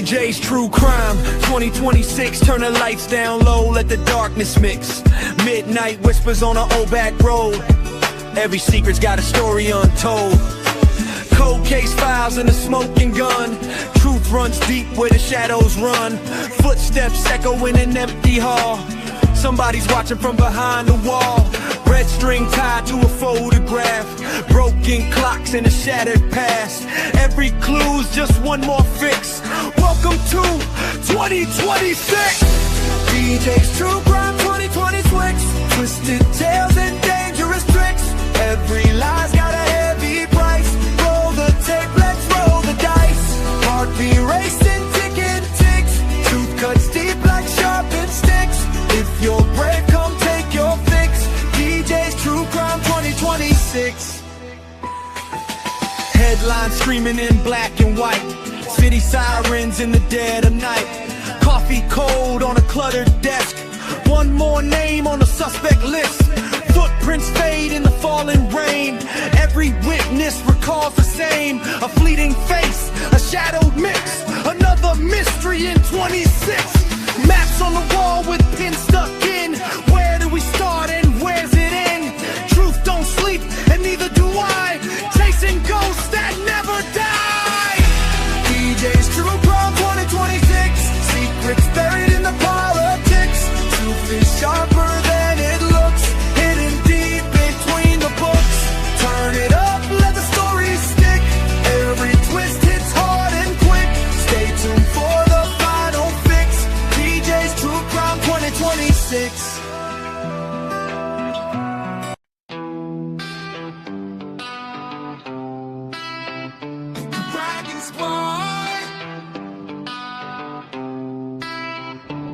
DJ's True Crime 2026, turn the lights down low, let the darkness mix. Midnight whispers on an old back road. Every secret's got a story untold. Cold case files and a smoking gun. Truth runs deep where the shadows run. Footsteps echo in an empty hall. Somebody's watching from behind the wall. Red string tied to a photograph. Broken clocks in a shattered past. Every clue's just one more fix. Welcome to 2026. DJ's True Crime 2026. Twisted tales and dangerous tricks. Every lie's got a heavy price. Roll the tape, let's roll the dice. Heartbeat racing, ticking ticks. Truth cuts deep like sharpened sticks. If you're brave, come take your fix. DJ's True Crime 2026. Headlines screaming in black and white. City sirens in the dead of night. Coffee cold on a cluttered desk. One more name on the suspect list. Footprints fade in the falling rain. Every witness recalls the same. A fleeting face, a shadowed mix. Another mystery in 26. Maps on the wall with pins stuck in. Where do we start and where's it end? Truth don't sleep and neither do I. Chasing ghosts that never die. DJ's True Crime 2026. Secrets buried in the politics. Truth is sharper than it looks. Hidden deep between the books. Turn it up, let the story stick. Every twist hits hard and quick. Stay tuned for the final fix. DJ's True Crime 2026.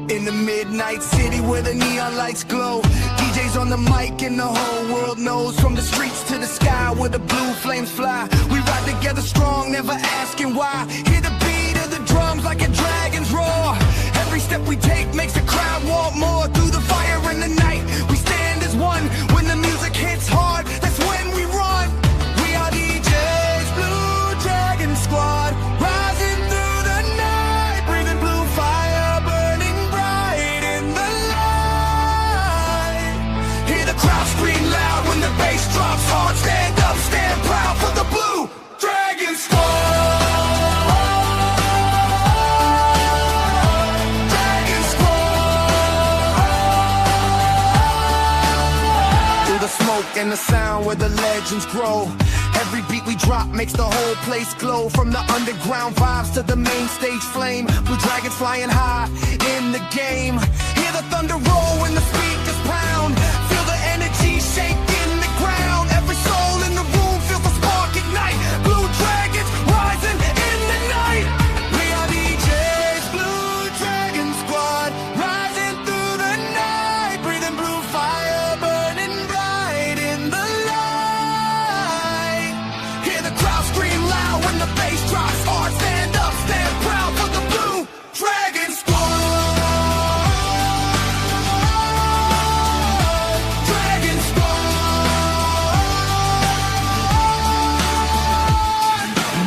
In the midnight city where the neon lights glow. DJ's on the mic and the whole world knows. From the streets to the sky where the blue flames fly. We ride together strong, never asking why. Hear the beat of the drums like a dragon's roar. Every step we take makes the crowd want more. Through the fire in the night, we stand as one. When the music hits hard, that's when we run. We are DJ's Blue Dragon Squad. Rising through the night, breathing blue fire, burning bright in the light. Hear the crowd scream loud when the bass drops hard. Stand up, stand proud for the Blue Dragon Squad. And the sound where the legends grow. Every beat we drop makes the whole place glow. From the underground vibes to the main stage flame. Blue dragons flying high in the game. Hear the thunder roll when the speakers pound. Feel the energy shake in the ground. Every soul in the room feels the spark ignite. Blue dragons rising in the night. We are DJ's Blue Dragon Squad. Rising through the night, breathing blue fire, burning bright in the light. Hear the crowd scream loud when the bass drops hard. Stand up, stand proud for the Blue Dragon Squad. Dragon Squad.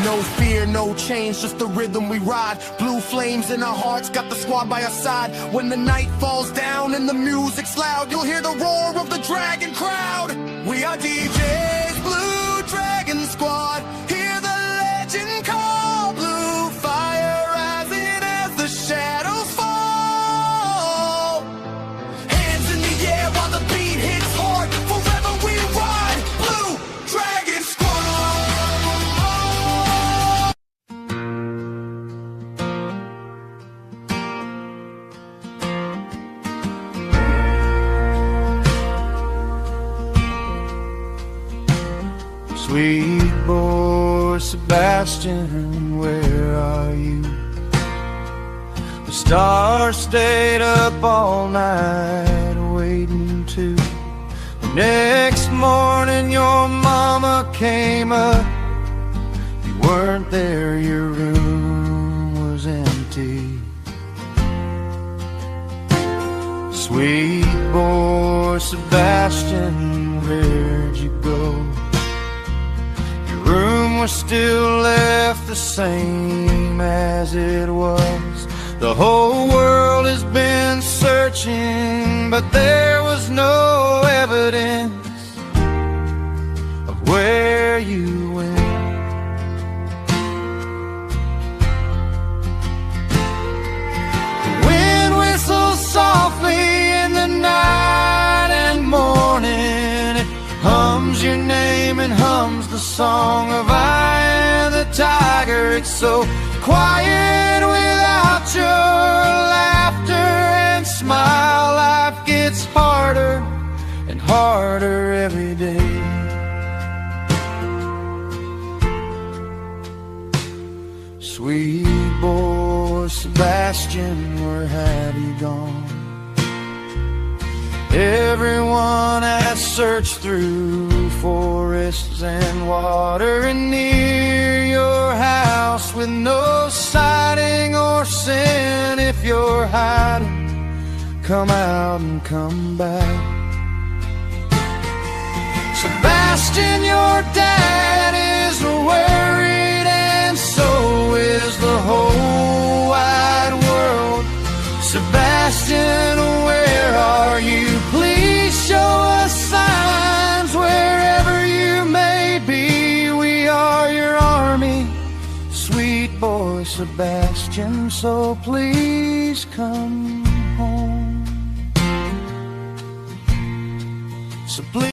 No fear, no change, just the rhythm we ride. Blue flames in our hearts, got the squad by our side. When the night falls down and the music's loud, you'll hear the roar of the dragon crowd. We are DJ's Blue Dragon Squad. Hear the legend call. Blue fire rising as the shadows fall. Hands in the air while the beat hits hard. Forever we ride. Blue Dragon Squad. Sweet boy Sebastian, where are you? The stars stayed up all night waiting too. The next morning your mama came up. You weren't there, your room was empty. Sweet boy Sebastian, where'd you go? Room we're still left the same as it was. The whole world has been searching, but there was no evidence of where you went. The wind whistles softly in the night and morning. It hums your name and hums the song of I and the tiger. It's so quiet without your laughter and smile. Life gets harder and harder every day. Sweet boy Sebastian, where have you gone? Everyone has searched through forests and water and near your house with no sighting or sin. If you're hiding, come out and come back. Sebastian, your dad is worried, and so is the whole wide world. Sebastian, where are you? Please show us signs wherever you may be. We are your army, sweet boy Sebastian, so please come home. So please.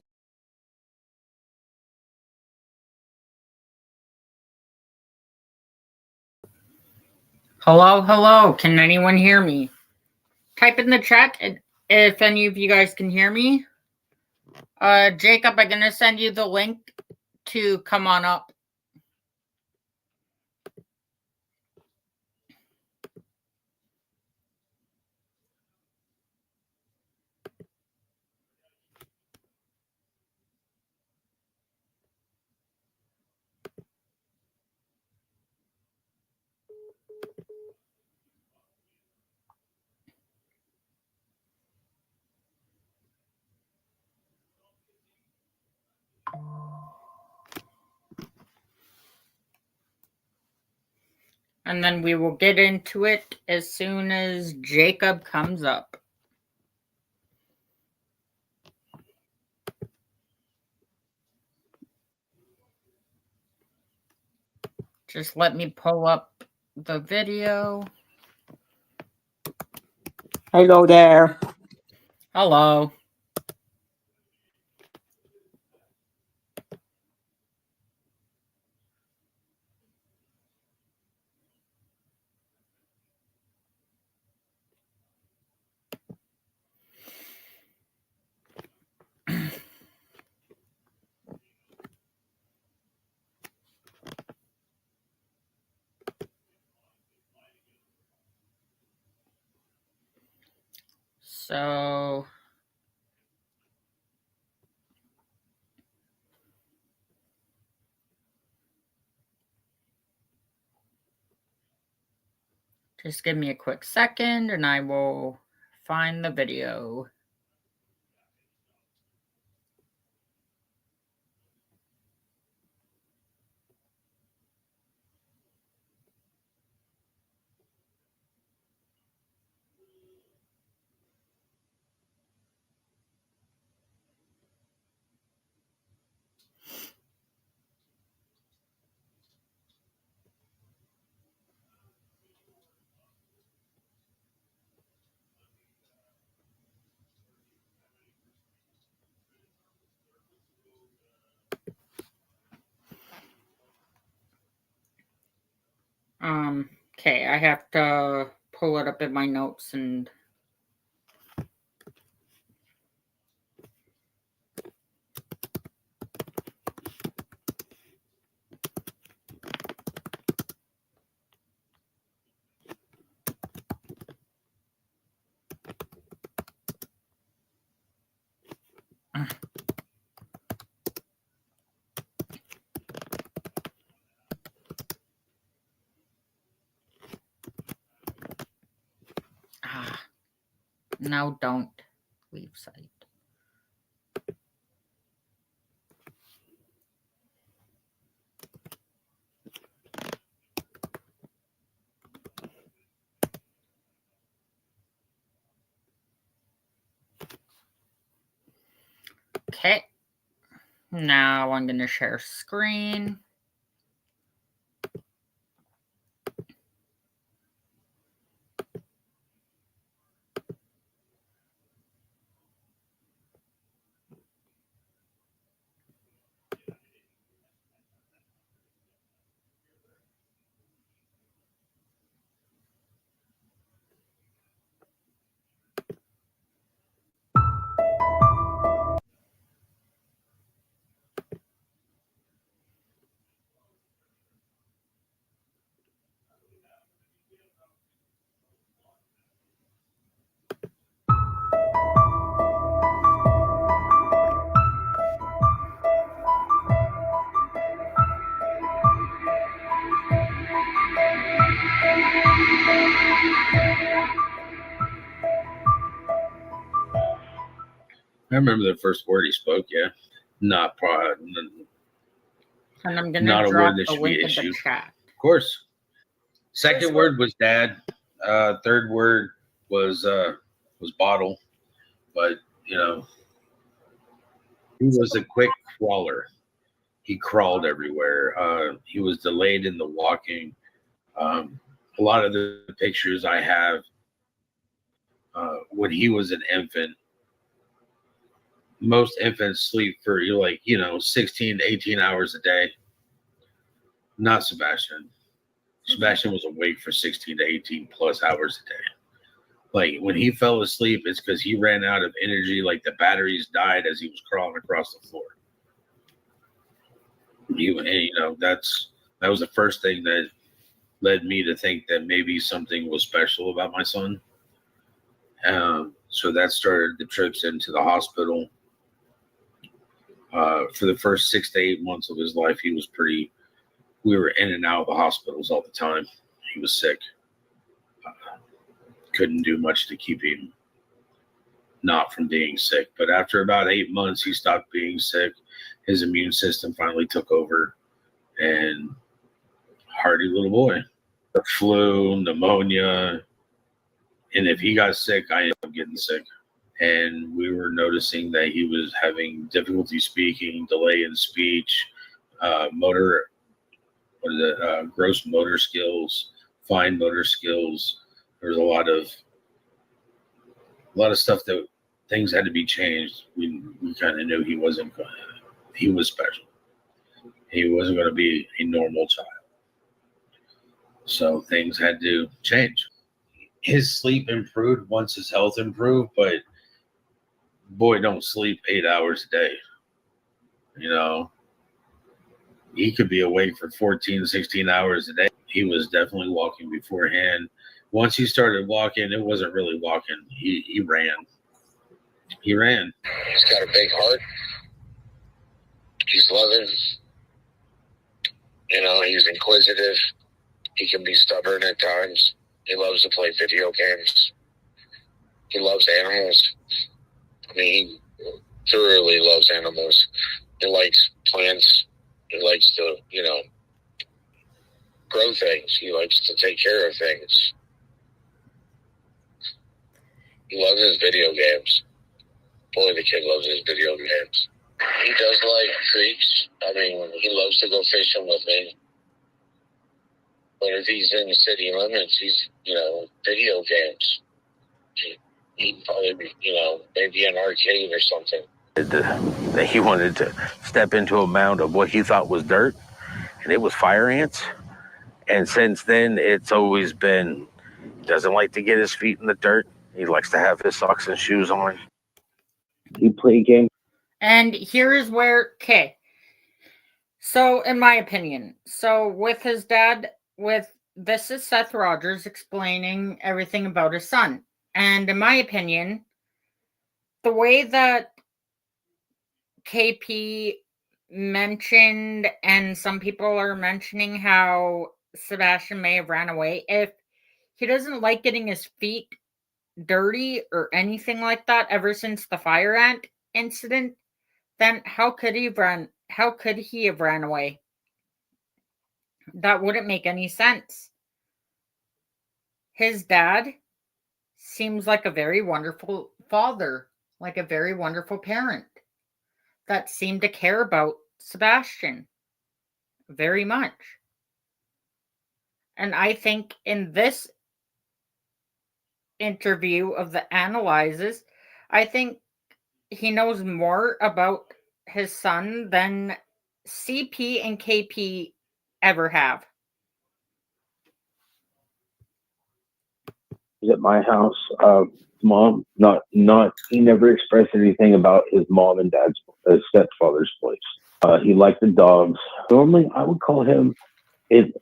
Hello, hello. Can anyone hear me? Type in the chat if any of you guys can hear me. Jacob, I'm going to send you the link to come on up. And then we will get into it as soon as Jacob comes up. Just let me pull up the video. Hello there. Hello. So just give me a quick second and I will find the video. Okay, I have to pull it up in my notes and now don't leave site. Okay. Now I'm going to share screen. I remember the first word he spoke. Yeah, not And I'm going not to a drop word that the should be link in the issued. chat. Of course. Second word was dad. Third word was bottle. But you know, he was a quick crawler. He crawled everywhere. He was delayed in the walking. A lot of the pictures I have when he was an infant, most infants sleep for 16 to 18 hours a day. Not Sebastian. Sebastian was awake for 16 to 18 plus hours a day. Like when he fell asleep, it's because he ran out of energy. Like the batteries died as he was crawling across the floor. That was the first thing that led me to think that maybe something was special about my son. So that started the trips into the hospital. For the first 6 to 8 months of his life, we were in and out of the hospitals all the time. He was sick. Couldn't do much to keep him not from being sick. But after about 8 months, he stopped being sick. His immune system finally took over, and hardy little boy. The flu, pneumonia, and if he got sick, I ended up getting sick. And we were noticing that he was having difficulty speaking, delay in speech, gross motor skills, fine motor skills. There was a lot of stuff that things had to be changed. We kind of knew he was special. He wasn't going to be a normal child. So things had to change. His sleep improved once his health improved, but boy, don't sleep 8 hours a day. He could be awake for 14, 16 hours a day. He was definitely walking beforehand. Once he started walking, it wasn't really walking. He ran. He ran. He's got a big heart. He's loving. He's inquisitive. He can be stubborn at times. He loves to play video games. He loves animals. He thoroughly loves animals. He likes plants. He likes to, grow things. He likes to take care of things. He loves his video games. Boy, the kid loves his video games. He does like treats. He loves to go fishing with me. But if he's in the city limits, he's, video games. He'd probably be, maybe an arcade or something. That he wanted to step into a mound of what he thought was dirt, and it was fire ants. And since then, it's always been, he doesn't like to get his feet in the dirt. He likes to have his socks and shoes on. He played games. And here is where, so in my opinion, with his dad, this is Seth Rogers explaining everything about his son. And in my opinion, the way that KP mentioned, and some people are mentioning how Sebastian may have ran away, if he doesn't like getting his feet dirty or anything like that ever since the fire ant incident, then how could he have ran away? That wouldn't make any sense. His dad seems like a very wonderful father, like a very wonderful parent. that seemed to care about Sebastian very much. And I think in this interview of the analyzes, I think he knows more about his son than CP and KP ever have. At my house, mom, he never expressed anything about his mom and dad's stepfather's place. He liked the dogs. Normally, I would call him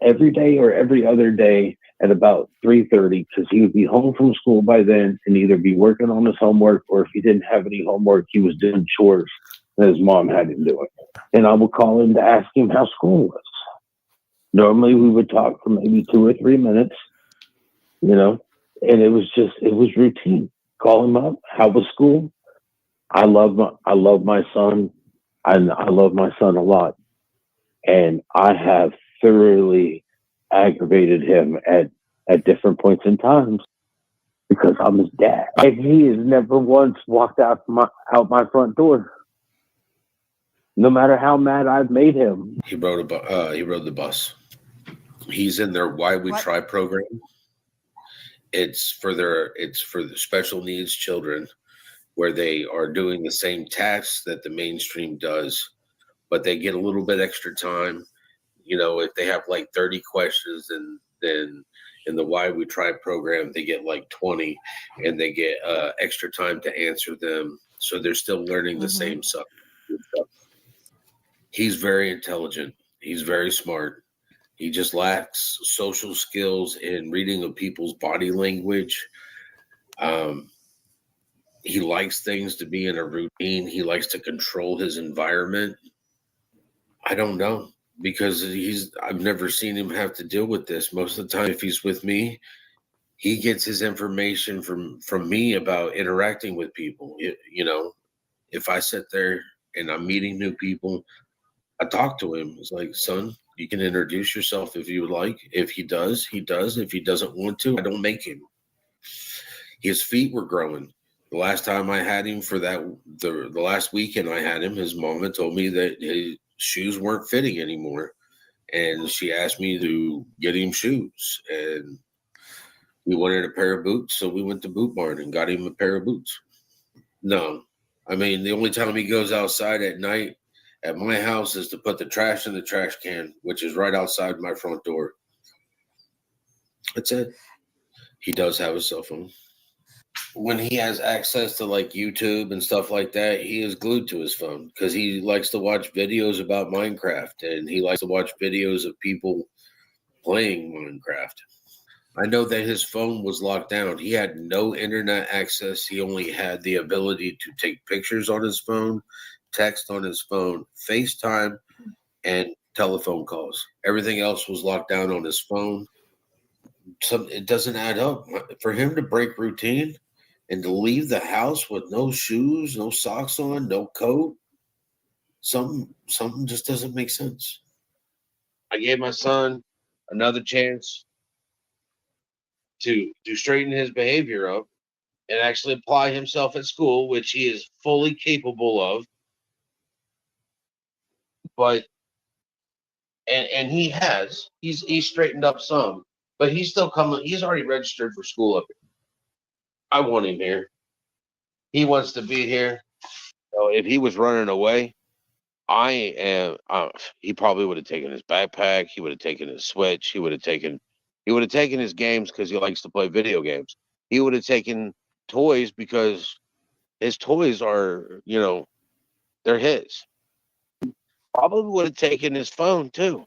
every day or every other day at about 3:30 because he would be home from school by then and either be working on his homework, or if he didn't have any homework, he was doing chores that his mom had him doing. And I would call him to ask him how school was. Normally, we would talk for maybe 2 or 3 minutes, and it was routine. Call him up. How was school? I love my son, and I love my son a lot. And I have thoroughly aggravated him at different points in times because I'm his dad. And he has never once walked out my front door. No matter how mad I've made him. He rode the bus. He's in their Why We Try program. It's for the special needs children, where they are doing the same tasks that the mainstream does, but they get a little bit extra time. If they have like 30 questions, then in the Why We Try program, they get like 20, and they get extra time to answer them. So they're still learning the same stuff. He's very intelligent. He's very smart. He just lacks social skills and reading of people's body language. He likes things to be in a routine. He likes to control his environment. I don't know, because I've never seen him have to deal with this. Most of the time, if he's with me, he gets his information from me about interacting with people. If I sit there and I'm meeting new people, I talk to him. It's like, son, you can introduce yourself if you would like. If he does, he does. If he doesn't want to, I don't make him. His feet were growing. The last time I had him the last weekend I had him, his mom had told me that his shoes weren't fitting anymore. And she asked me to get him shoes. And we wanted a pair of boots, so we went to Boot Barn and got him a pair of boots. No. I mean, the only time he goes outside at night at my house is to put the trash in the trash can, which is right outside my front door. That's it. He does have a cell phone. When he has access to like YouTube and stuff like that, he is glued to his phone because he likes to watch videos about Minecraft, and he likes to watch videos of people playing Minecraft. I know that his phone was locked down. He had no internet access. He only had the ability to take pictures on his phone, text on his phone, FaceTime, and telephone calls. Everything else was locked down on his phone. It doesn't add up. For him to break routine and to leave the house with no shoes, no socks on, no coat, something just doesn't make sense. I gave my son another chance to straighten his behavior up and actually apply himself at school, which he is fully capable of. But and he's straightened up some, but he's still coming. He's already registered for school up here. I want him here. He wants to be here. So if he was running away, he probably would have taken his backpack. He would have taken his Switch. He would have taken his games because he likes to play video games. He would have taken toys because his toys are, they're his. Probably would have taken his phone too.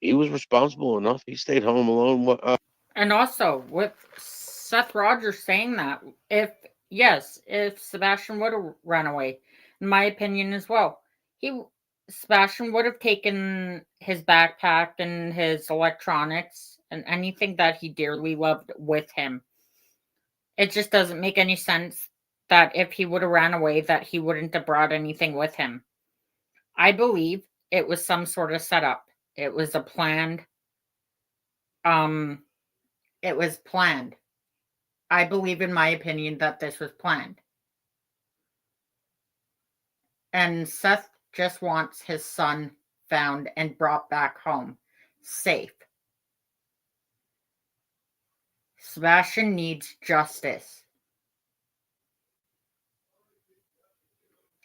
He was responsible enough. He stayed home alone. And also, with Seth Rogers saying that, if Sebastian would have run away, in my opinion as well, Sebastian would have taken his backpack and his electronics and anything that he dearly loved with him. It just doesn't make any sense that if he would have ran away, that he wouldn't have brought anything with him. I believe it was some sort of setup. It was a planned. It was planned. I believe, in my opinion, that this was planned. And Seth just wants his son found and brought back home, safe. Sebastian needs justice.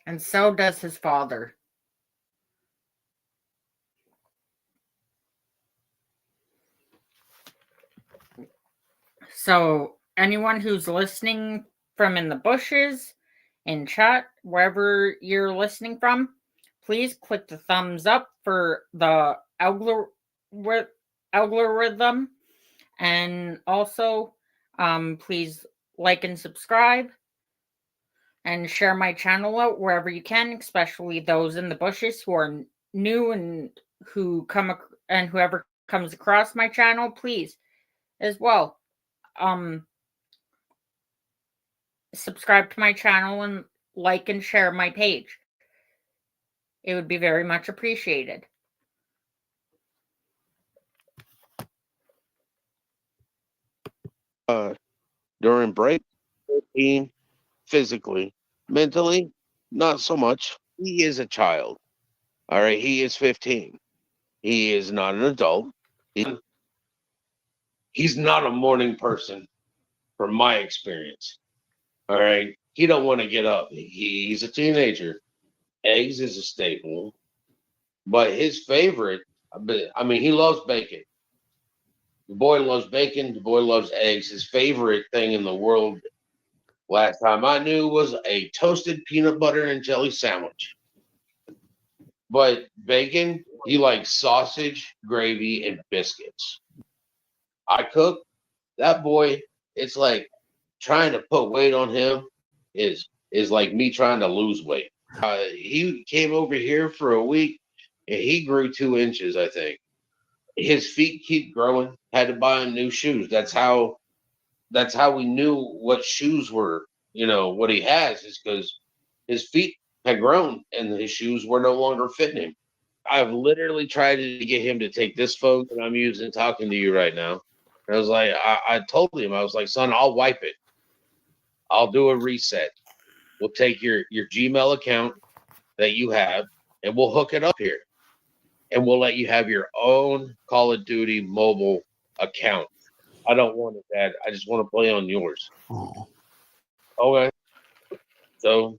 And so does his father. So, anyone who's listening from in the bushes, in chat, wherever you're listening from, please click the thumbs up for the algorithm. And also, please like and subscribe. And share my channel out wherever you can, especially those in the bushes who are new and whoever comes across my channel, please, as well. Subscribe to my channel and like and share my page. It would be very much appreciated. During break, 14, physically, mentally, not so much. He is a child. All right, he is 15. He is not an adult. He's not a morning person, from my experience. All right, he don't want to get up. He's a teenager. Eggs is a staple, but his favorite. I mean, he loves bacon. The boy loves bacon. The boy loves eggs. His favorite thing in the world, last time I knew, was a toasted peanut butter and jelly sandwich. But bacon, he likes sausage, gravy, and biscuits. I cook. That boy, it's like trying to put weight on him is like me trying to lose weight. He came over here for a week and he grew 2 inches, I think. His feet keep growing. Had to buy him new shoes. That's how we knew what shoes were, what he has, is because his feet had grown and his shoes were no longer fitting him. I've literally tried to get him to take this phone that I'm using talking to you right now. I was like, I told him, I was like, son, I'll wipe it. I'll do a reset. We'll take your Gmail account that you have and we'll hook it up here. And we'll let you have your own Call of Duty mobile account. I don't want it, Dad. I just want to play on yours. Oh. Okay. So,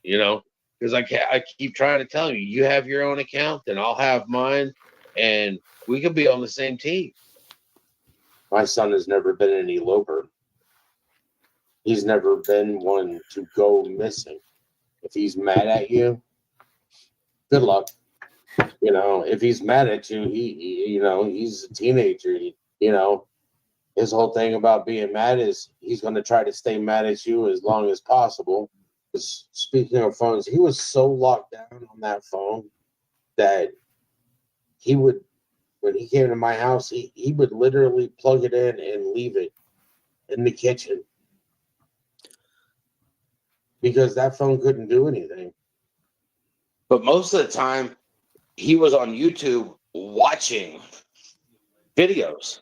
because I keep trying to tell you, you have your own account, then I'll have mine, and we could be on the same team. My son has never been an eloper. He's never been one to go missing. If he's mad at you, good luck. If he's mad at you, he's a teenager. His whole thing about being mad is he's going to try to stay mad at you as long as possible. Speaking of phones, he was so locked down on that phone that he would, when he came to my house, he would literally plug it in and leave it in the kitchen because that phone couldn't do anything. But most of the time, he was on YouTube watching videos.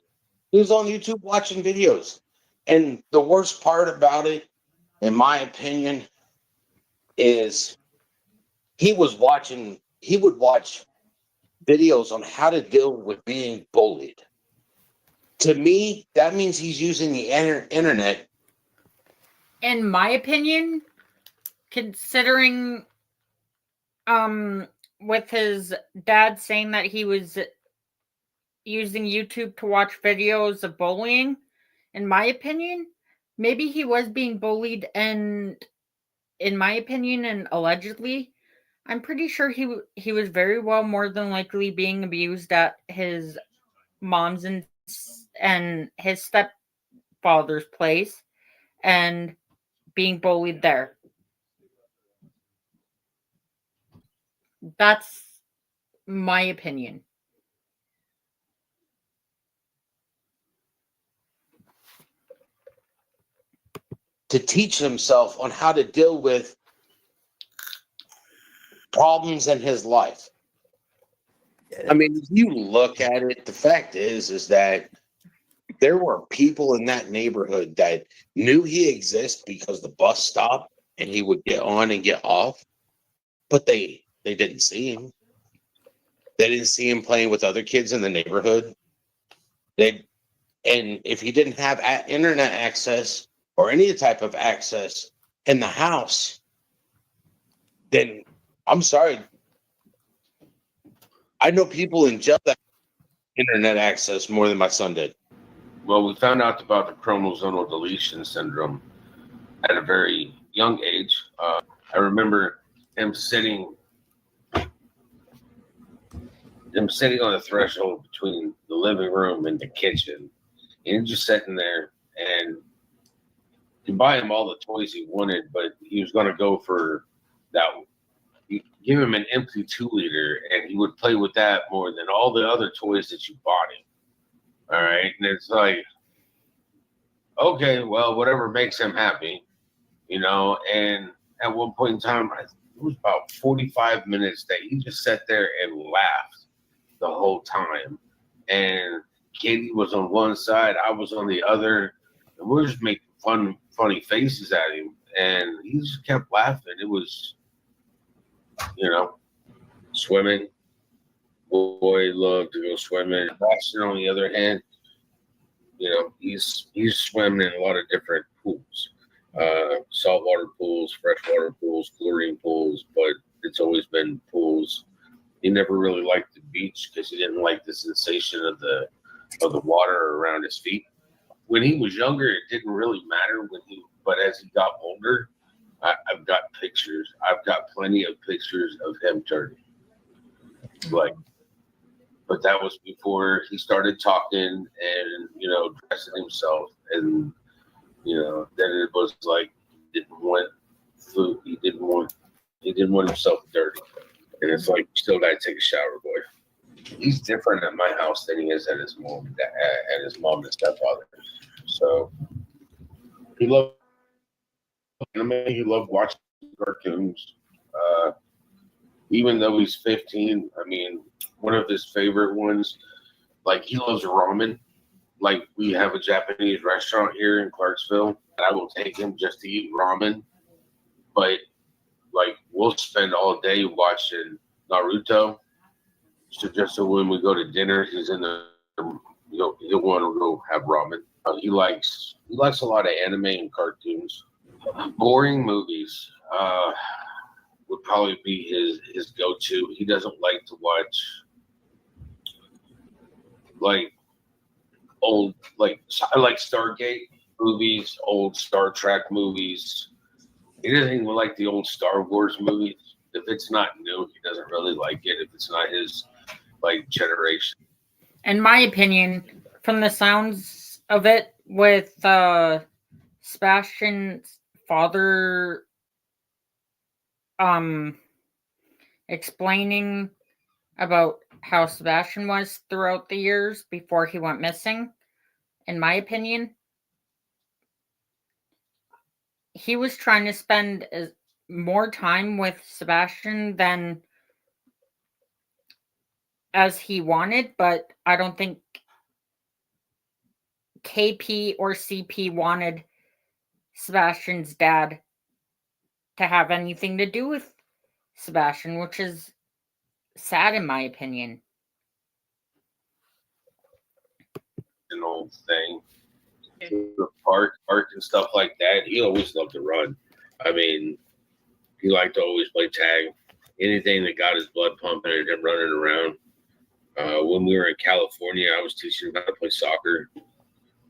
He was on YouTube watching videos. And the worst part about it, in my opinion, is he would watch videos on how to deal with being bullied. To me, that means he's using the internet. In my opinion, considering with his dad saying that he was using YouTube to watch videos of bullying, in my opinion, maybe he was being bullied, and in my opinion, and allegedly, I'm pretty sure he was very well more than likely being abused at his mom's and his stepfather's place and being bullied there. That's my opinion. To teach himself on how to deal with problems in his life. I mean, if you look at it, the fact is that there were people in that neighborhood that knew he existed because the bus stopped and he would get on and get off. but they didn't see him. They didn't see him playing with other kids in the neighborhood. And if he didn't have internet access or any type of access in the house, then I'm sorry. I know people in jail that have internet access more than my son did. Well, we found out about the chromosomal deletion syndrome at a very young age. I remember him sitting on the threshold between the living room and the kitchen, and just sitting there, and you buy him all the toys he wanted, but he was going to go for that. You give him an empty 2-liter, and he would play with that more than all the other toys that you bought him. All right, and it's like, okay, well, whatever makes him happy, you know. And at one point in time, it was about 45 minutes that he just sat there and laughed the whole time. And Katie was on one side, I was on the other, and we were just making funny faces at him, and he just kept laughing. It was, you know, swimming. Boy loved to go swimming. Boston, on the other hand, you know, he's swimming in a lot of different pools, saltwater pools, freshwater pools, chlorine pools, but it's always been pools. He never really liked the beach because he didn't like the sensation of the water around his feet. When he was younger, it didn't really matter but as he got older, I've got pictures. I've got plenty of pictures of him dirty. But that was before he started talking and, you know, dressing himself. And, you know, then it was like, he didn't want food. He didn't want himself dirty. And it's like, you still got to take a shower, boy. He's different at my house than he is at his mom and stepfather. So he loved anime. He loved watching cartoons. Even though he's 15, I mean, one of his favorite ones, like, he loves ramen. Like, we have a Japanese restaurant here in Clarksville, and I will take him just to eat ramen. But, like, we'll spend all day watching Naruto. So when we go to dinner, he's in the, he'll want to go have ramen. He likes a lot of anime and cartoons. Boring movies would probably be his go-to. He doesn't like to watch like old, I like Stargate movies, old Star Trek movies. He doesn't even like the old Star Wars movies. If it's not new, he doesn't really like it. If it's not his generation. In my opinion, from the sounds of it, with Sebastian's father explaining about how Sebastian was throughout the years before he went missing, in my opinion, he was trying to spend more time with Sebastian than as he wanted, but I don't think KP or CP wanted Sebastian's dad to have anything to do with Sebastian, which is sad in my opinion. An old thing. The park and stuff like that. He always loved to run. I mean, he liked to always play tag. Anything that got his blood pumping and him running around. When we were in California, I was teaching him how to play soccer.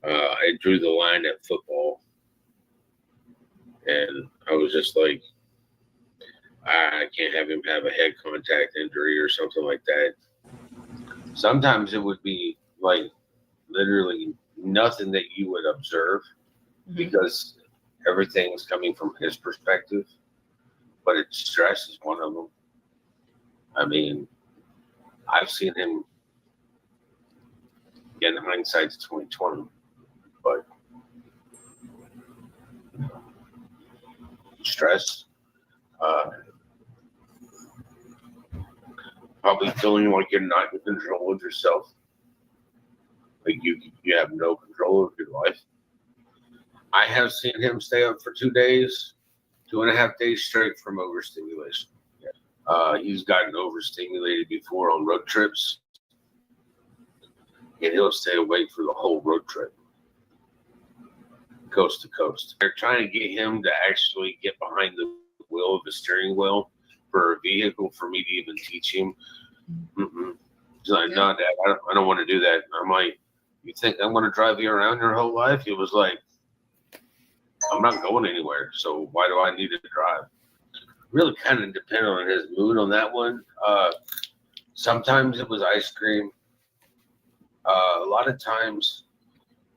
I drew the line at football. And I was just like, I can't have him have a head contact injury or something like that. Sometimes it would be like literally nothing that you would observe because everything's coming from his perspective, but stress is one of them. I mean, I've seen him, again, hindsight's 2020, but stress, probably feeling like you're not in control of yourself. Like you have no control of your life. I have seen him stay up for 2 days, 2.5 days straight from overstimulation. Yeah. He's gotten overstimulated before on road trips, and he'll stay awake for the whole road trip, coast to coast. They're trying to get him to actually get behind the wheel of the steering wheel for a vehicle for me to even teach him. He's like, no, Dad, I don't want to do that. I'm like, you think I'm going to drive you around your whole life? He was like, I'm not going anywhere, so why do I need to drive? Really kind of depended on his mood on that one. Sometimes it was ice cream. A lot of times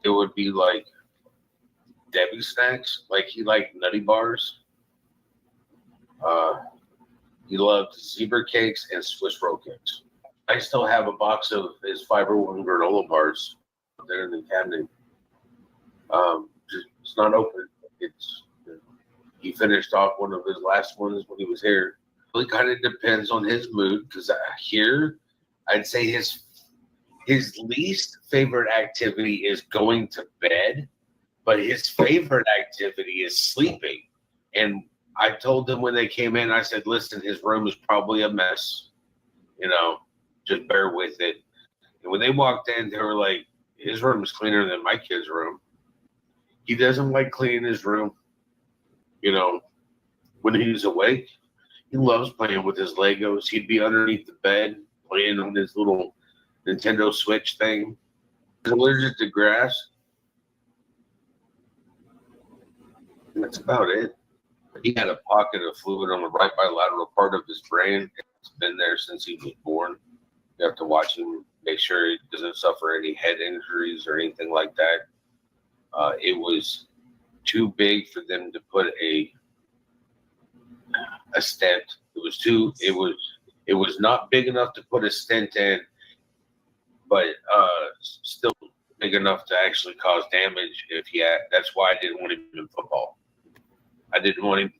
it would be like Debbie snacks. Like he liked Nutty Bars. He loved zebra cakes and Swiss roll cakes. I still have a box of his Fiber One granola bars there in the cabinet. It's not open. He finished off one of his last ones when he was here. It really kind of depends on his mood, because here I'd say his least favorite activity is going to bed, but his favorite activity is sleeping. And I told them when they came in, I said, listen, his room is probably a mess. Just bear with it. And when they walked in, they were like, his room is cleaner than my kid's room. He doesn't like cleaning his room. When he's awake, he loves playing with his Legos. He'd be underneath the bed playing on his little Nintendo Switch thing. He's allergic to grass. That's about it. He had a pocket of fluid on the right bilateral part of his brain. It's been there since he was born. You have to watch him, make sure he doesn't suffer any head injuries or anything like that. It was too big for them to put a stent. It was not big enough to put a stent in, but still big enough to actually cause damage if he had. That's why I didn't want him in football. I didn't want him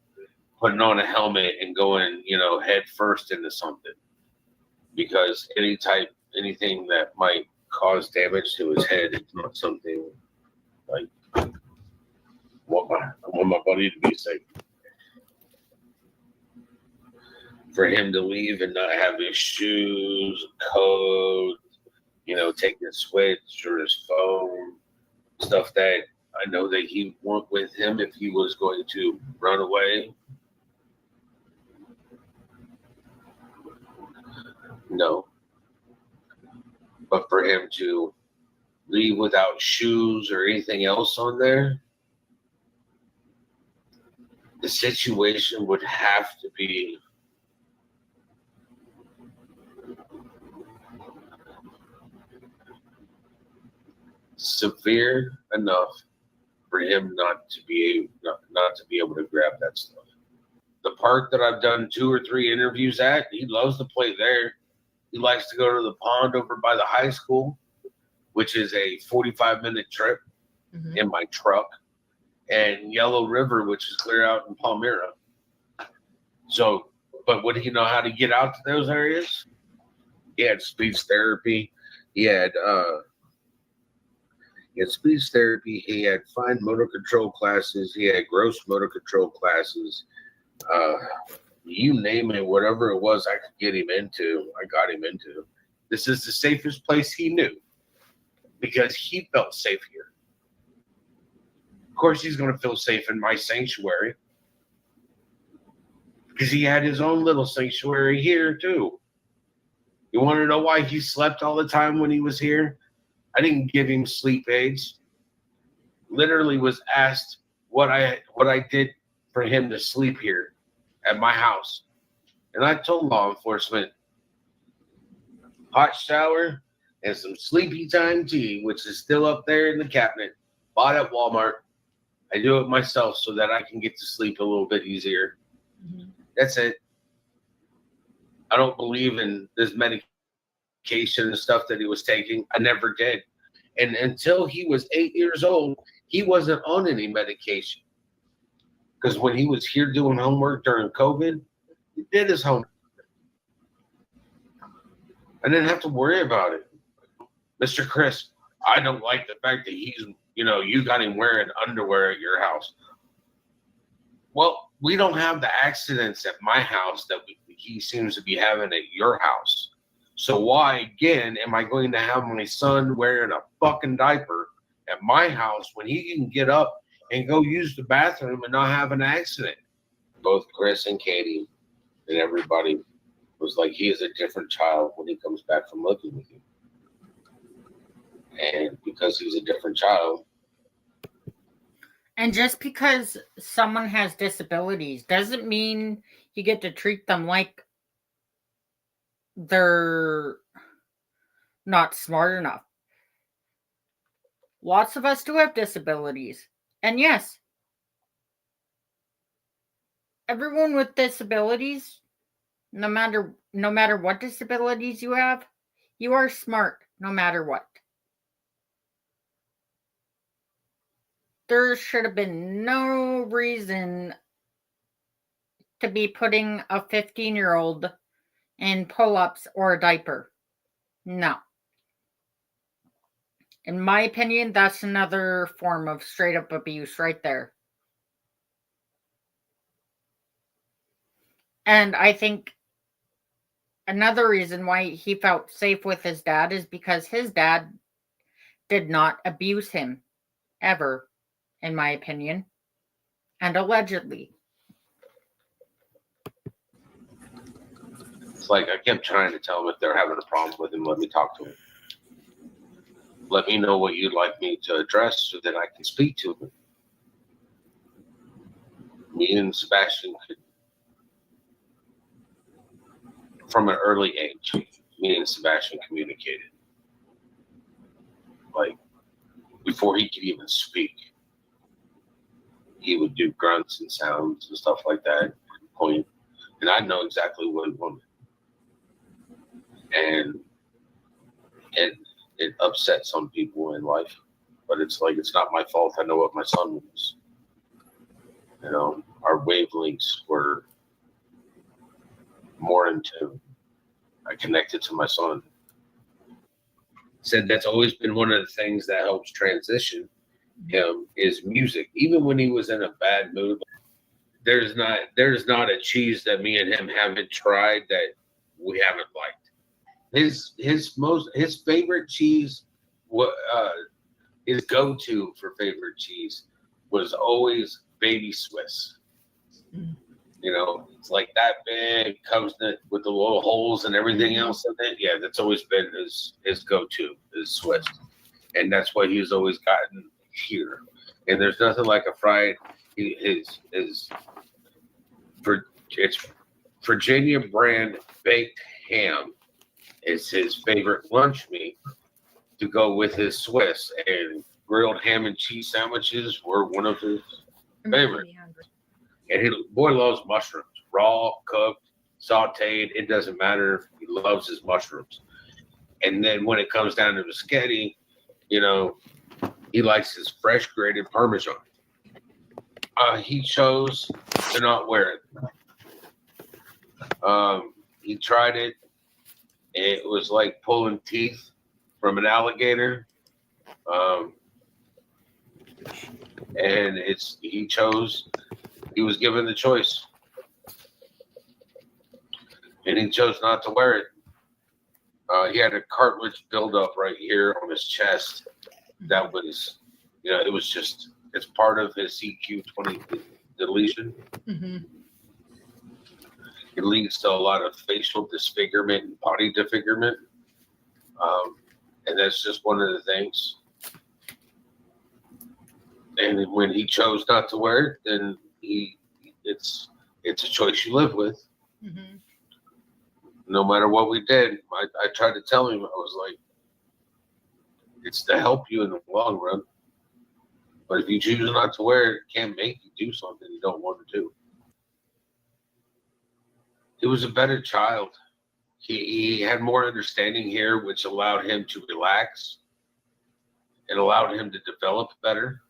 putting on a helmet and going, head first into something, because anything that might cause damage to his head is not something like I want my buddy to be safe. For him to leave and not have his shoes, coat, take his switch or his phone, stuff that I know that he want with him if he was going to run away. No. But for him to leave without shoes or anything else on there, the situation would have to be severe enough for him not to be able to grab that stuff. The park that I've done 2 or 3 interviews at, he loves to play there. He likes to go to the pond over by the high school, which is a 45-minute trip in my truck, and Yellow River, which is clear out in Palmyra. So, but would he know how to get out to those areas? He had speech therapy. He had speech therapy. He had fine motor control classes. He had gross motor control classes. You name it, whatever it was I could get him into, I got him into. This is the safest place he knew because he felt safe here. Of course, he's going to feel safe in my sanctuary because he had his own little sanctuary here too. You want to know why he slept all the time when he was here? I didn't give him sleep aids. Literally was asked what I did for him to sleep here at my house. And I told law enforcement, hot shower and some sleepy time tea, which is still up there in the cabinet, bought at Walmart. I do it myself so that I can get to sleep a little bit easier. That's it. I don't believe in this medication and stuff that he was taking. I never did. And until he was 8 years old, he wasn't on any medication. Because when he was here doing homework during COVID, he did his homework. I didn't have to worry about it. Mr. Chris, I don't like the fact that he's, you got him wearing underwear at your house. Well, we don't have the accidents at my house that we he seems to be having at your house. So why, again, am I going to have my son wearing a fucking diaper at my house when he can get up and go use the bathroom and not have an accident? Both Chris and Katie and everybody was like, he is a different child when he comes back from living with you. And because he's a different child. And just because someone has disabilities doesn't mean you get to treat them like they're not smart enough. Lots of us do have disabilities. And yes, everyone with disabilities, no matter what disabilities you have, you are smart no matter what. There should have been no reason to be putting a 15-year-old in pull-ups or a diaper. No. In my opinion, that's another form of straight-up abuse right there. And I think another reason why he felt safe with his dad is because his dad did not abuse him, ever, in my opinion, and allegedly. It's like I kept trying to tell him if they're having a problem with him, let me talk to him. Let me know what you'd like me to address so that I can speak to him. Me and Sebastian could, from an early age, me and Sebastian communicated. Like, before he could even speak, he would do grunts and sounds and stuff like that, point, and I know exactly what he wanted. And it upset some people in life, but it's like, it's not my fault. I know what my son wants. You know, our wavelengths were more in tune. I connected to my son. Said that's always been one of the things that helps transition him is music. Even when he was in a bad mood, there's not a cheese that me and him haven't tried that we haven't liked. His favorite cheese, his go-to for favorite cheese was always baby Swiss. You know, it's like that big, comes with the little holes and everything else in it. Yeah, that's always been his go-to is Swiss, and that's what he's always gotten here. And there's nothing like a fried. It's Virginia brand baked ham is his favorite lunch meat to go with his Swiss, and grilled ham and cheese sandwiches were one of his favorite. And he boy loves mushrooms, raw, cooked, sauteed. It doesn't matter. He loves his mushrooms. And then when it comes down to the spaghetti, you know, he likes his fresh grated Parmesan. He chose to not wear it. He tried it. It was like pulling teeth from an alligator. And he was given the choice. And he chose not to wear it. He had a cartilage buildup right here on his chest. That was, you know, it's part of his CQ20 deletion. Mm-hmm. It leads to a lot of facial disfigurement and body disfigurement. And that's just one of the things. And when he chose not to wear it, then it's a choice you live with. Mm-hmm. No matter what we did, I tried to tell him, I was like, it's to help you in the long run. But if you choose not to wear it, it can't make you do something you don't want to do. He was a better child. He had more understanding here, which allowed him to relax. It allowed him to develop better.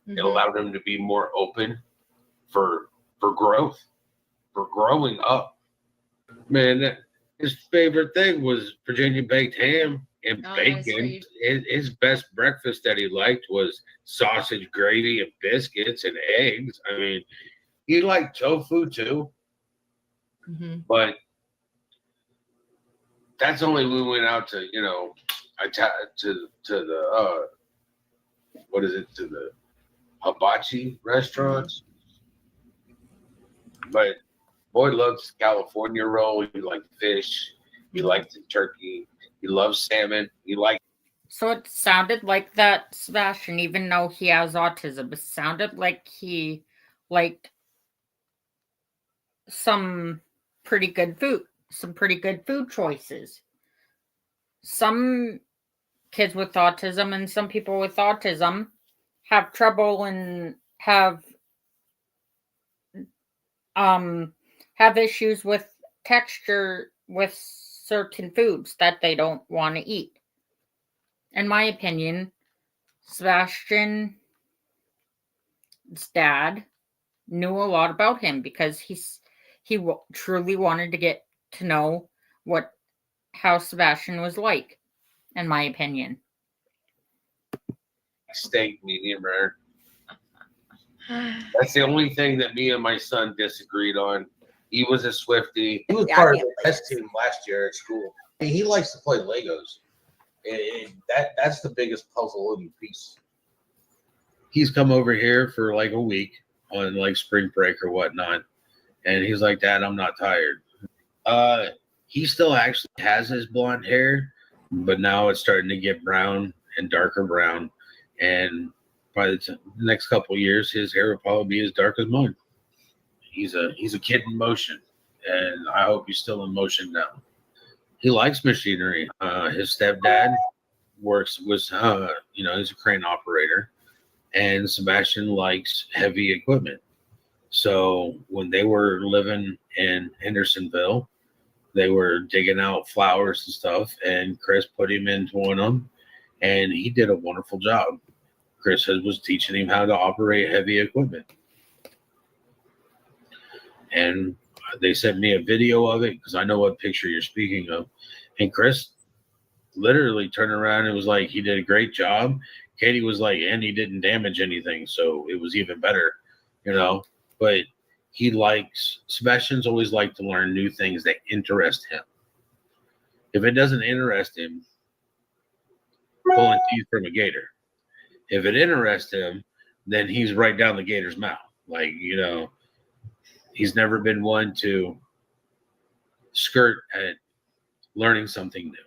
Mm-hmm. It allowed him to be more open for growth, for growing up. Man, his favorite thing was Virginia baked ham and bacon. His best breakfast that he liked was sausage, gravy, and biscuits and eggs. I mean, he liked tofu too. Mm-hmm. But That's only when we went out to, to the what is it, to the hibachi restaurants. But boy loves California roll. He liked fish. He liked the turkey. He loves salmon. So it sounded like that Sebastian, even though he has autism, it sounded like he liked some pretty good food choices. Some kids with autism and some people with autism have trouble and have issues with texture with certain foods that they don't want to eat. In my opinion, Sebastian's dad knew a lot about him because he truly wanted to get to know how Sebastian was like, in my opinion. Steak, medium rare. That's the only thing that me and my son disagreed on. He was a Swiftie. He was part of the test team last year at school. And he likes to play Legos. That's the biggest puzzle piece. He's come over here for like a week on like spring break or whatnot. And he's like, Dad, I'm not tired. He still actually has his blonde hair, but now it's starting to get brown and darker brown. And by the next couple of years, his hair will probably be as dark as mine. He's a kid in motion, and I hope he's still in motion now. He likes machinery. His stepdad was he's a crane operator, and Sebastian likes heavy equipment. So when they were living in Hendersonville, they were digging out flowers and stuff, and Chris put him into one of them, and he did a wonderful job. Chris was teaching him how to operate heavy equipment. And they sent me a video of it because I know what picture you're speaking of. And Chris literally turned around and was like, he did a great job. Katie was like, and he didn't damage anything. So it was even better, But Sebastian's always liked to learn new things that interest him. If it doesn't interest him, pulling teeth from a gator. If it interests him, then he's right down the gator's mouth. He's never been one to skirt at learning something new.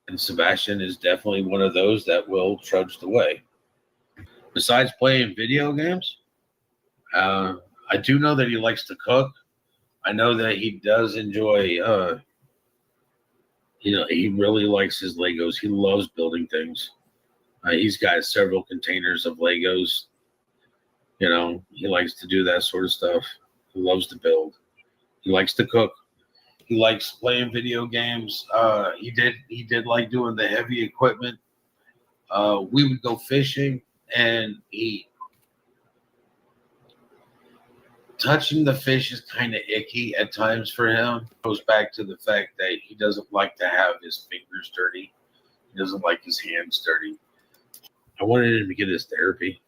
And Sebastian is definitely one of those that will trudge the way. Besides playing video games, I do know that he likes to cook. I know that he does enjoy, he really likes his Legos. He loves building things. He's got several containers of Legos. He likes to do that sort of stuff. He loves to build. He likes to cook. He likes playing video games. He did like doing the heavy equipment. We would go fishing, and touching the fish is kind of icky at times for him. It goes back to the fact that he doesn't like to have his fingers dirty. He doesn't like his hands dirty. I wanted him to get his therapy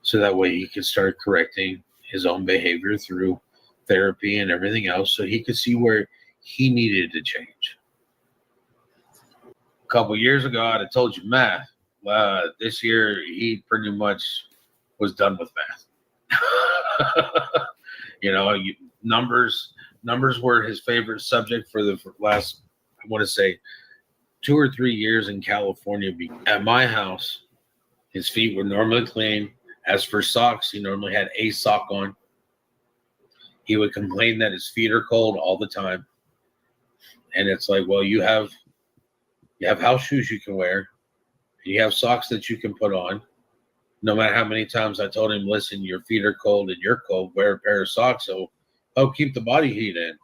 so that way he could start correcting his own behavior through therapy and everything else so he could see where he needed to change. A couple years ago, I'd have told you math. This year, he pretty much was done with math. Numbers were his favorite subject for the last, I want to say, 2 or 3 years in California. At my house, his feet were normally clean. As for socks, he normally had a sock on. He would complain that his feet are cold all the time. And it's like, well, you have house shoes you can wear. You have socks that you can put on. No matter how many times I told him, listen, your feet are cold and you're cold, wear a pair of socks. So, keep the body heat in.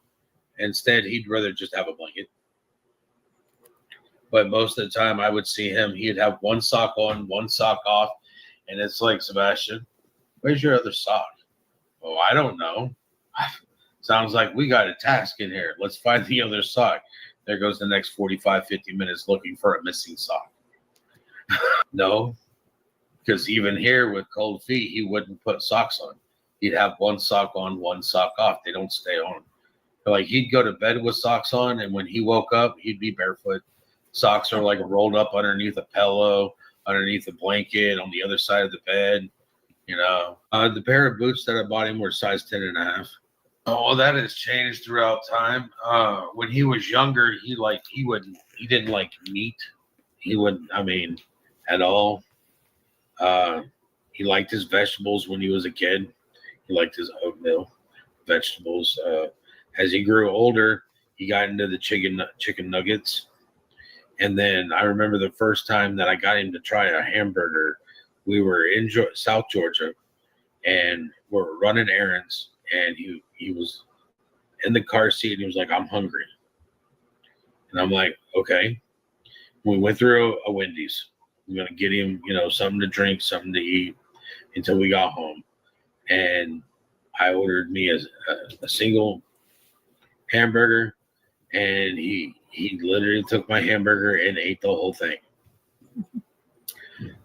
Instead, he'd rather just have a blanket. But most of the time I would see him, he'd have one sock on, one sock off. And it's like, Sebastian, where's your other sock? Oh, I don't know. Sounds like we got a task in here. Let's find the other sock. There goes the next 45, 50 minutes looking for a missing sock. No, because even here with cold feet, he wouldn't put socks on. He'd have one sock on, one sock off. They don't stay on. Like he'd go to bed with socks on, and when he woke up, he'd be barefoot. Socks are like rolled up underneath a pillow, underneath a blanket, on the other side of the bed. The pair of boots that I bought him were size 10.5. Oh, well, that has changed throughout time. When he was younger, he didn't like meat. He wouldn't, at all. He liked his vegetables when he was a kid. He liked his oatmeal, vegetables. As he grew older, he got into the chicken nuggets. And then I remember the first time that I got him to try a hamburger. We were in South Georgia, and we're running errands, and he was in the car seat, and he was like, "I'm hungry." And I'm like, "Okay." We went through a Wendy's. We're going to get him, something to drink, something to eat until we got home. And I ordered me a single hamburger, and he literally took my hamburger and ate the whole thing.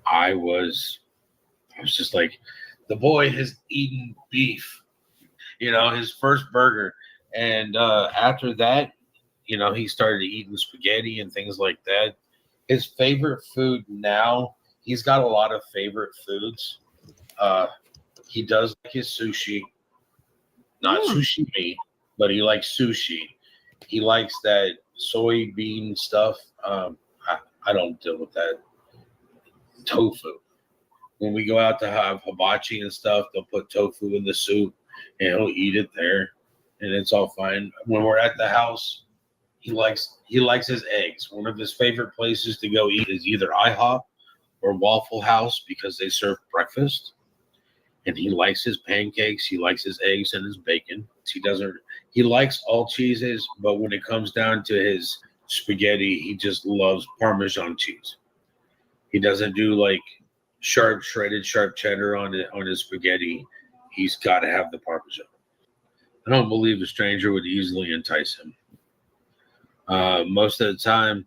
I was just like, the boy has eaten beef, his first burger. And after that, he started eating spaghetti and things like that. His favorite food now, he's got a lot of favorite foods. He does like his sushi, not sushi, but he likes sushi. He likes that soybean stuff. I don't deal with that. Tofu. When we go out to have hibachi and stuff, they'll put tofu in the soup, and he'll eat it there, and it's all fine. When we're at the house, he likes his eggs. One of his favorite places to go eat is either IHOP or Waffle House because they serve breakfast. And he likes his pancakes. He likes his eggs and his bacon. He likes all cheeses, but when it comes down to his spaghetti, he just loves Parmesan cheese. He doesn't do like shredded sharp cheddar on his spaghetti. He's got to have the Parmesan. I don't believe a stranger would easily entice him. Most of the time,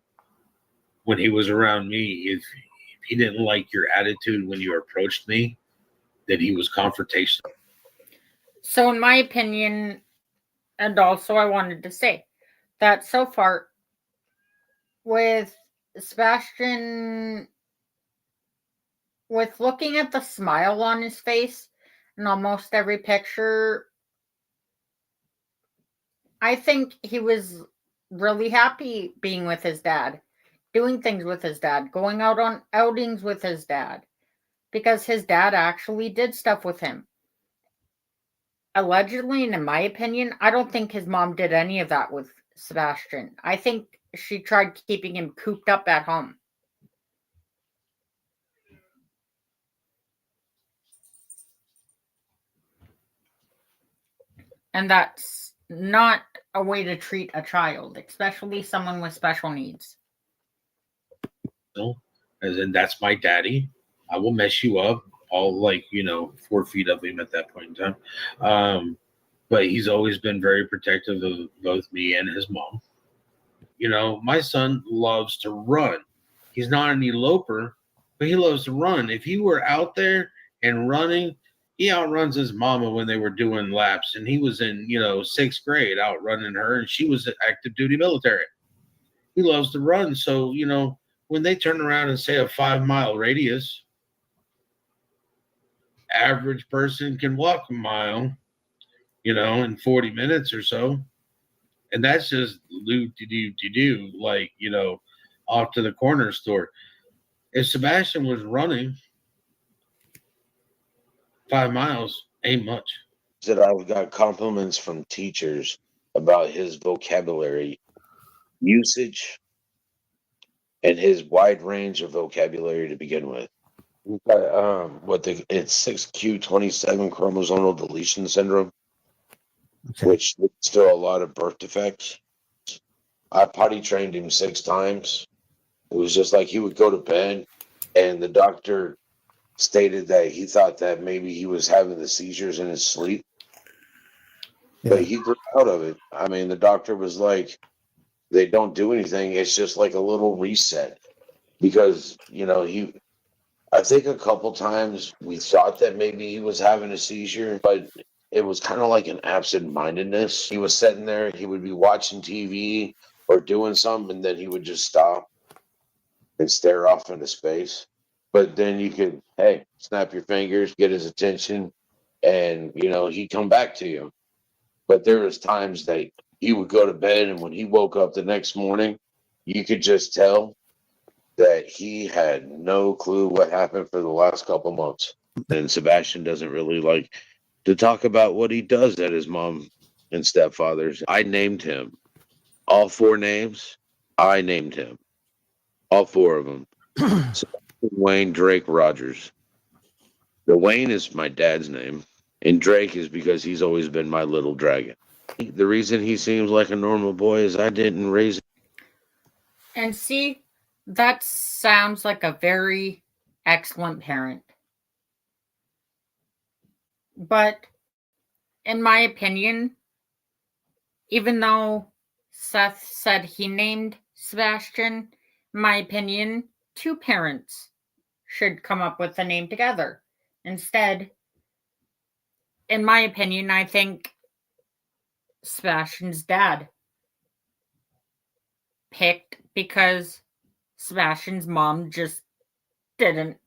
when he was around me, if he didn't like your attitude when you approached me, that he was confrontational. So in my opinion, and also I wanted to say that so far with Sebastian, with looking at the smile on his face in almost every picture, I think he was really happy being with his dad, doing things with his dad, going out on outings with his dad, because his dad actually did stuff with him. Allegedly, and in my opinion, I don't think his mom did any of that with Sebastian. I think she tried keeping him cooped up at home. And that's not a way to treat a child, especially someone with special needs. No, as in, that's my daddy. I will mess you up. All 4 feet of him at that point in time. But he's always been very protective of both me and his mom. My son loves to run. He's not an eloper, but he loves to run. If he were out there and running, he outruns his mama when they were doing laps. And he was in, 6th grade outrunning her, and she was active duty military. He loves to run. So, when they turn around and say a 5-mile radius, average person can walk a mile, in 40 minutes or so. And that's just off to the corner store. If Sebastian was running 5 miles, ain't much. That I've got compliments from teachers about his vocabulary usage and his wide range of vocabulary to begin with. It's 6q27 chromosomal deletion syndrome, which is still a lot of birth defects. I potty trained him 6 times. It was just like he would go to bed, and the doctor stated that he thought that maybe he was having the seizures in his sleep. Yeah. But he grew out of it. The doctor was like, they don't do anything. It's just like a little reset. Because, I think a couple times we thought that maybe he was having a seizure, but it was kind of like an absent-mindedness. He was sitting there, he would be watching TV or doing something, and then he would just stop and stare off into space. But then you could, hey, snap your fingers, get his attention, and he'd come back to you. But there was times that he would go to bed, and when he woke up the next morning, you could just tell that he had no clue what happened for the last couple months. And Sebastian doesn't really like to talk about what he does at his mom and stepfather's. I named him. All 4 names, I named him. All 4 of them. Wayne Drake Rogers. The Wayne is my dad's name, and Drake is because he's always been my little dragon. The reason he seems like a normal boy is I didn't raise him. And see, that sounds like a very excellent parent. But in my opinion, even though Seth said he named Sebastian, in my opinion, 2 parents should come up with a name together. Instead, in my opinion, I think Sebastian's dad picked because Sebastian's mom just didn't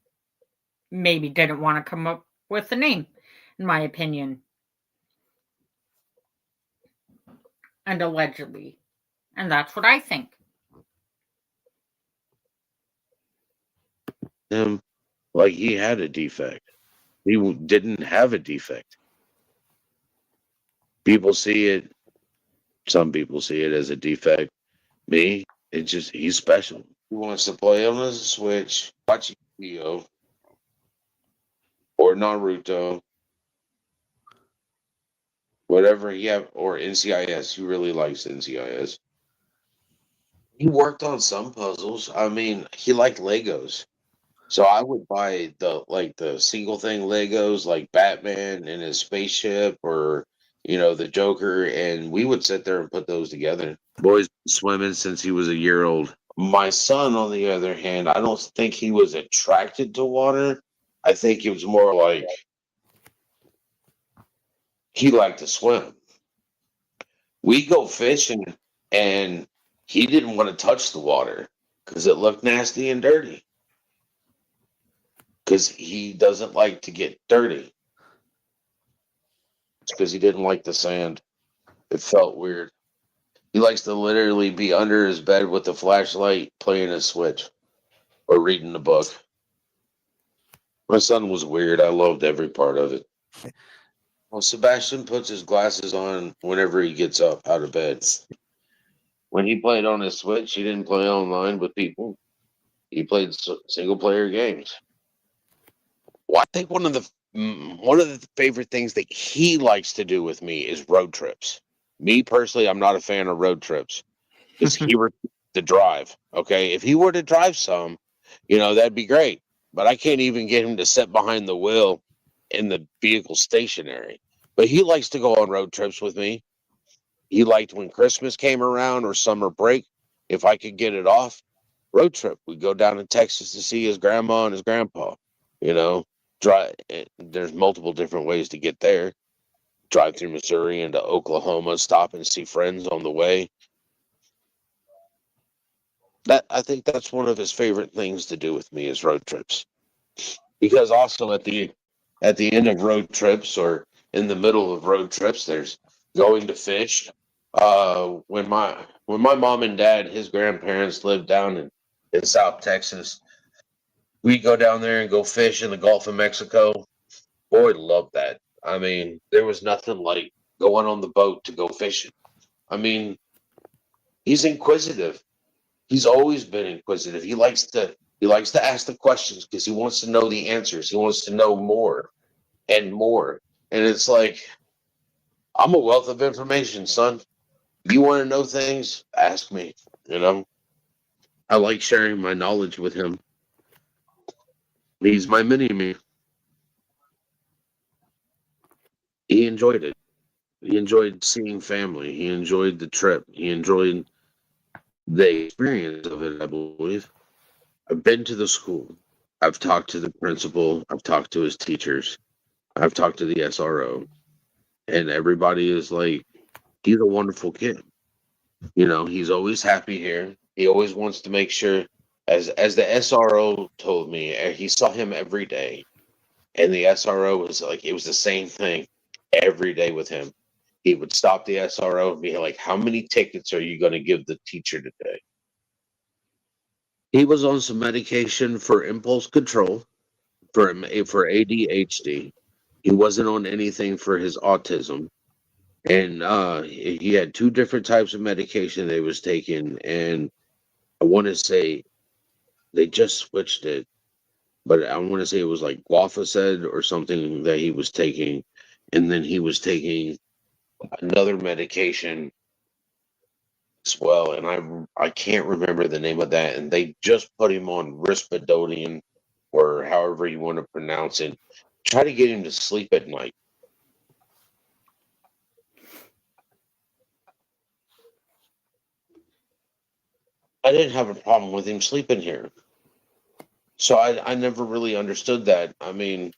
want to come up with a name, in my opinion. And allegedly. And that's what I think. Him like he had a defect. He didn't have a defect. People see it. Some people see it as a defect. Me, it's just he's special. He wants to play on the Switch, watch Yu-Gi-Oh! Or Naruto, whatever he have, or NCIS. He really likes NCIS. He worked on some puzzles. I mean, he liked Legos. So I would buy the single thing Legos like Batman and his spaceship or the Joker, and we would sit there and put those together. Boy's been swimming since he was a year old. My son, on the other hand, I don't think he was attracted to water. I think it was more like he liked to swim. We go fishing, and he didn't want to touch the water because it looked nasty and dirty. Because he doesn't like to get dirty. It's because he didn't like the sand. It felt weird. He likes to literally be under his bed with a flashlight playing a Switch or reading a book. My son was weird. I loved every part of it. Well, Sebastian puts his glasses on whenever he gets up out of bed. When he played on his Switch, he didn't play online with people. He played single-player games. Well, I think one of the favorite things that he likes to do with me is road trips. Me personally, I'm not a fan of road trips because he were to drive. Okay, if he were to drive some, that'd be great. But I can't even get him to sit behind the wheel in the vehicle stationary. But he likes to go on road trips with me. He liked when Christmas came around or summer break. If I could get it off, road trip. We'd go down to Texas to see his grandma and his grandpa. Drive. There's multiple different ways to get there. Drive through Missouri into Oklahoma, stop and see friends on the way. I think that's one of his favorite things to do with me is road trips. Because also at the end of road trips or in the middle of road trips, there's going to fish. When my mom and dad, his grandparents lived down in South Texas, we go down there and go fish in the Gulf of Mexico. Boy, loved that. I mean, there was nothing like going on the boat to go fishing. I mean, he's inquisitive. He's always been inquisitive. He likes to ask the questions because he wants to know the answers. He wants to know more and more. And it's like, I'm a wealth of information, son. You want to know things? Ask me. I like sharing my knowledge with him. He's my mini-me. He enjoyed it. He enjoyed seeing family. He enjoyed the trip. He enjoyed the experience of it, I believe. I've been to the school. I've talked to the principal. I've talked to his teachers. I've talked to the SRO. And everybody is like, he's a wonderful kid. You know, he's always happy here. He always wants to make sure, as the SRO told me, he saw him every day. And the SRO was like, it was the same thing every day with him. He would stop the SRO and be like, how many tickets are you going to give the teacher today? He was on some medication for impulse control, for ADHD. He wasn't on anything for his autism. And he had two different types of medication they was taking. And I want to say they just switched it, but I want to say it was like Guafaced or something that he was taking. And then he was taking another medication as well, and I can't remember the name of that. And they just put him on Risperidone, or however you want to pronounce it. Try to get him to sleep at night. I didn't have a problem with him sleeping here, so I never really understood that. I mean,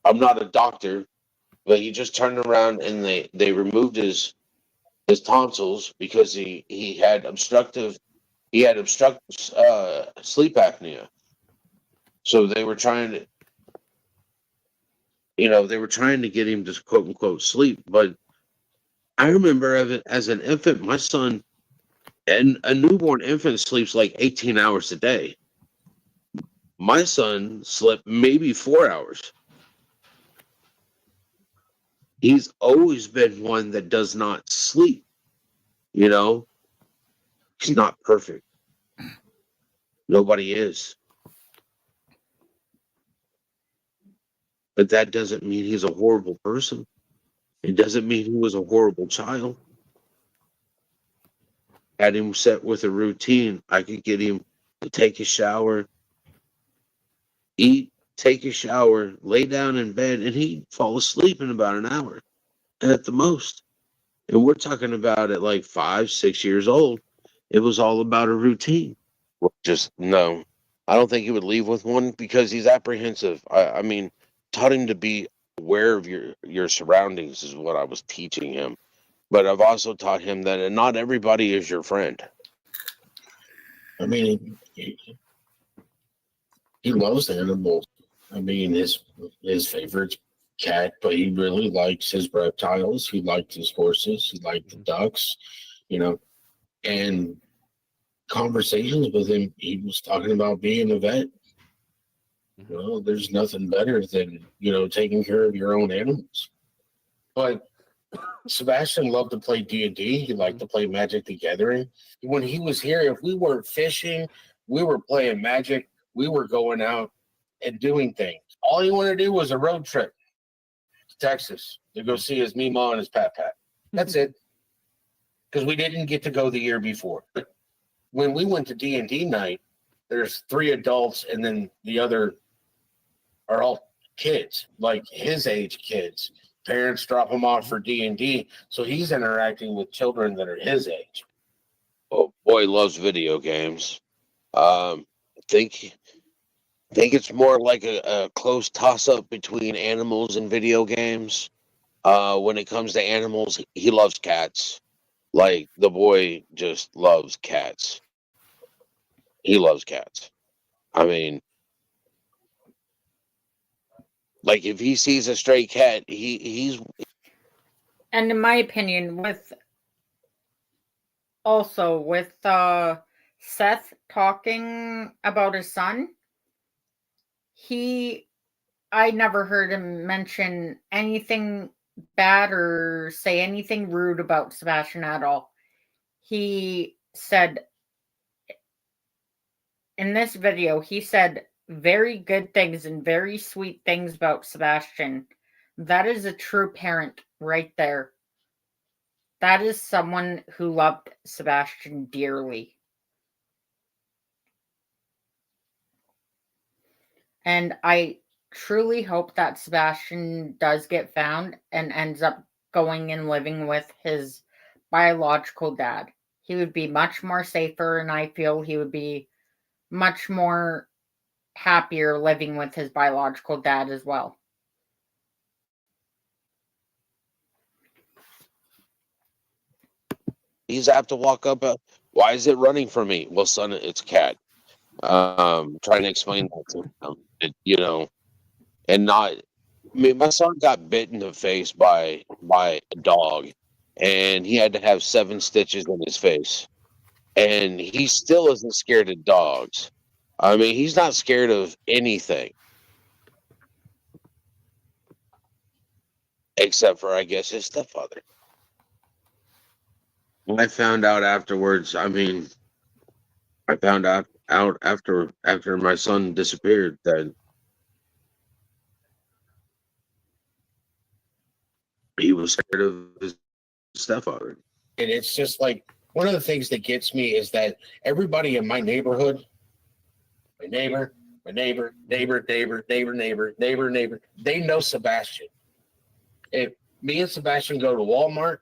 I'm not a doctor, but he just turned around and they removed his tonsils because he had obstructive sleep apnea. So they were trying to, they were trying to get him to quote unquote sleep. But I remember as an infant, my son, and a newborn infant sleeps like 18 hours a day. My son slept maybe 4 hours. He's always been one that does not sleep. He's not perfect. Nobody is. But that doesn't mean he's a horrible person. It doesn't mean he was a horrible child. Had him set with a routine. I could get him to take a shower, eat, take a shower, lay down in bed, and he'd fall asleep in about an hour at the most. And we're talking about at like 5, 6 years old. It was all about a routine. Just no. I don't think he would leave with one because he's apprehensive. I mean, taught him to be aware of your surroundings is what I was teaching him. But I've also taught him that not everybody is your friend. I mean, he loves animals. I mean, his favorite's cat, but he really likes his reptiles. He liked his horses. He liked the ducks, and conversations with him, he was talking about being a vet. There's nothing better than, taking care of your own animals. But Sebastian loved to play D&D. He liked to play Magic the Gathering. When he was here, if we weren't fishing, we were playing Magic. We were going out and doing things. All he wanted to do was a road trip to Texas to go see his Meemaw and his Pat Pat. That's it. Because we didn't get to go the year before. But when we went to D&D night, there's 3 adults and then the other are all kids, like his age kids. Parents drop him off for D&D, so he's interacting with children that are his age. Oh, boy loves video games. Think it's more like a close toss-up between animals and video games. When it comes to animals, he loves cats. Like, the boy just loves cats. He loves cats. I mean, like, if he sees a stray cat, he's... And in my opinion, with Seth talking about his son, I never heard him mention anything bad or say anything rude about Sebastian at all. He said, in this video, he said very good things and very sweet things about Sebastian. That is a true parent right there. That is someone who loved Sebastian dearly. And I truly hope that Sebastian does get found and ends up going and living with his biological dad. He would be much more safer, and I feel he would be much more happier living with his biological dad as well. He's apt to walk up. Why is it running from me? Well, son, it's a cat. Trying to explain that to him, and not. I mean, my son got bit in the face by a dog, and he had to have 7 stitches in his face, and he still isn't scared of dogs. I mean, he's not scared of anything except for, I guess, his stepfather. I found out afterwards. I mean, I found out after my son disappeared that he was scared of his stepfather. And it's just like one of the things that gets me is that everybody in my neighborhood, my neighbor, they know Sebastian. If me and Sebastian go to Walmart,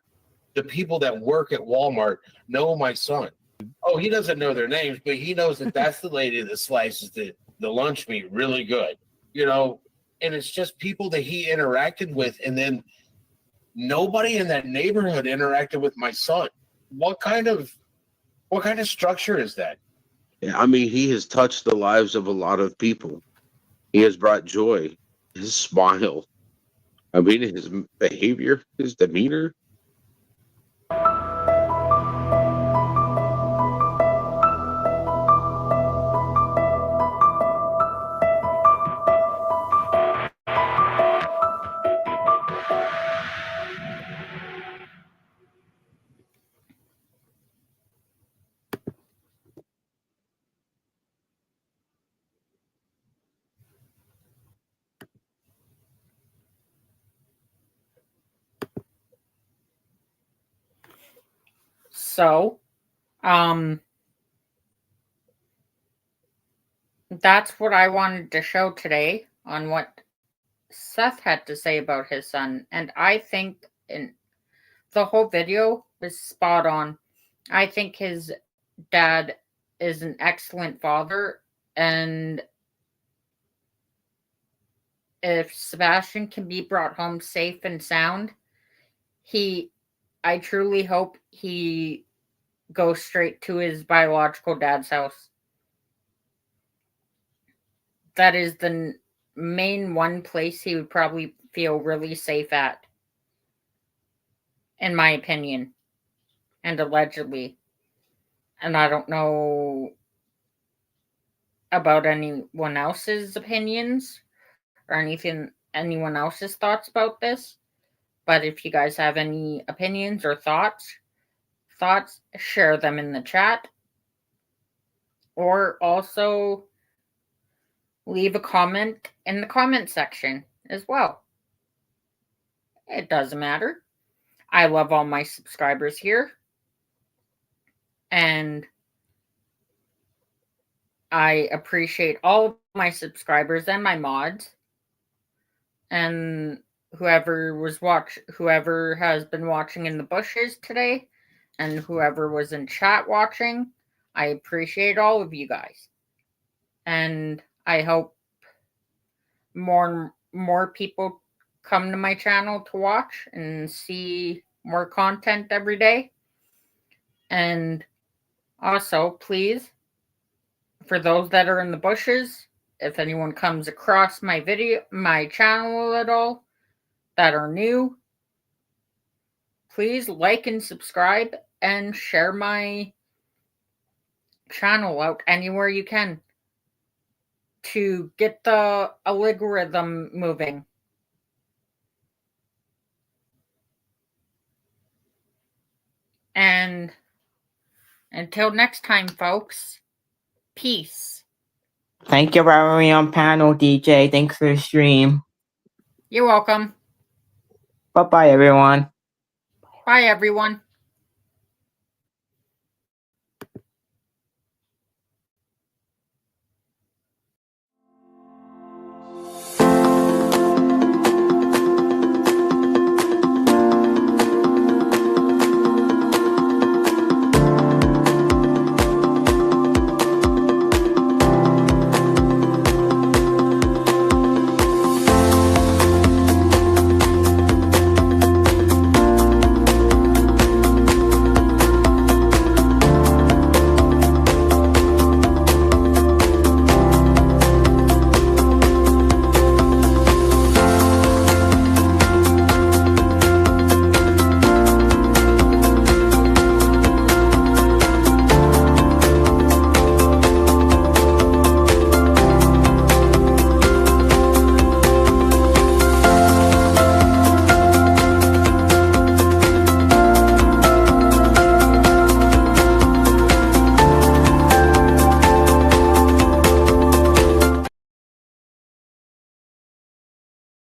the people that work at Walmart know my son. Oh, he doesn't know their names, but he knows that that's the lady that slices the lunch meat really good, and it's just people that he interacted with, and then nobody in that neighborhood interacted with my son. What kind of structure is that? Yeah, I mean, he has touched the lives of a lot of people. He has brought joy, his smile. I mean, his behavior, his demeanor. So, that's what I wanted to show today on what Seth had to say about his son. And I think the whole video is spot on. I think his dad is an excellent father. And if Sebastian can be brought home safe and sound, I truly hope he goes straight to his biological dad's house. That is the main one place he would probably feel really safe at, in my opinion, and allegedly. And I don't know about anyone else's opinions or anyone else's thoughts about this. But if you guys have any opinions or thoughts, share them in the chat. Or also leave a comment in the comment section as well. It doesn't matter. I love all my subscribers here. And I appreciate all of my subscribers and my mods. And whoever has been watching in the bushes today, and whoever was in chat watching, I appreciate all of you guys. And I hope more people come to my channel to watch and see more content every day. And also, please, for those that are in the bushes, if anyone comes across my channel at all that are new, please like and subscribe and share my channel out anywhere you can to get the algorithm moving. And until next time, folks, peace. Thank you for having me on panel, DJ. Thanks for the stream. You're welcome. Bye-bye, everyone. Bye, everyone.